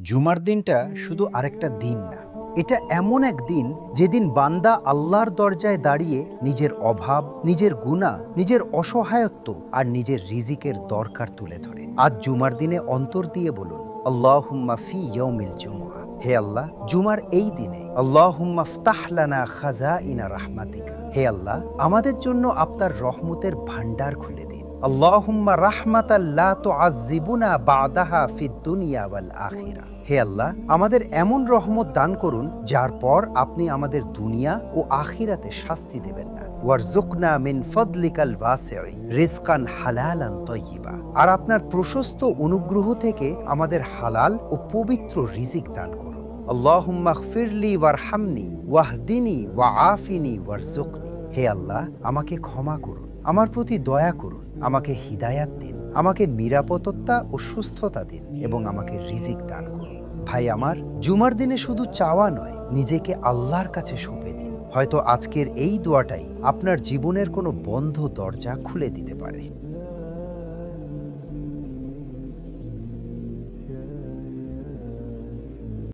জুমার দিনটা শুধু আরেকটা দিন না, এটা এমন এক দিন যেদিন বান্দা আল্লাহর দরজায় দাঁড়িয়ে নিজের অভাব, নিজের গুনাহ, নিজের অসহায়ত্ব আর নিজের রিজিকের দরকার তুলে ধরে। আজ জুমার দিনে অন্তর দিয়ে বলুন, আল্লাহুম্মা ফি ইয়াউমিল জুমআ, হে আল্লাহ, জুমার এই দিনে আল্লাহুম্মা ফতাহ লানা খাযাইনা রাহমাতিকা, হে আল্লাহ, আমাদের জন্য আপনার রহমতের ভান্ডার খুলে দিন। আল্লাহুম্মা রাহমাতাল লা তুআযযিবুনা বা'দাহা ফিদ দুনিয়া ওয়াল আখিরা, হে আল্লাহ, আমাদের এমন রহমত দান করুন যার পর আপনি আমাদের দুনিয়া ও আখিরাতে শাস্তি দেবেন না। ওয়ারযুকনা মিন ফাদলিকাল ওয়াসি'i রিজকান হালালান তাইয়্যিবা, আর আপনার প্রশস্ত অনুগ্রহ থেকে আমাদের হালাল ও পবিত্র রিজিক দান করুন। আল্লাহুম্মা গফিরলি ওয়ারহামনি ওয়াহদিনি ওয়াআফিনি ওয়ারযুকনি, হে আল্লাহ, আমাকে ক্ষমা করুন, আমার প্রতি দয়া করুন, আমাকে হিদায়াত দিন, আমাকে নিরাপত্তা ও সুস্থতা দিন এবং আমাকে রিজিক দান করুন। ভাই আমার, জুমার দিনে শুধু চাওয়া নয়, নিজেকে আল্লাহর কাছে সঁপে দিন। হয়তো আজকের এই দোয়াটাই আপনার জীবনের কোনো বন্ধ দরজা খুলে দিতে পারে।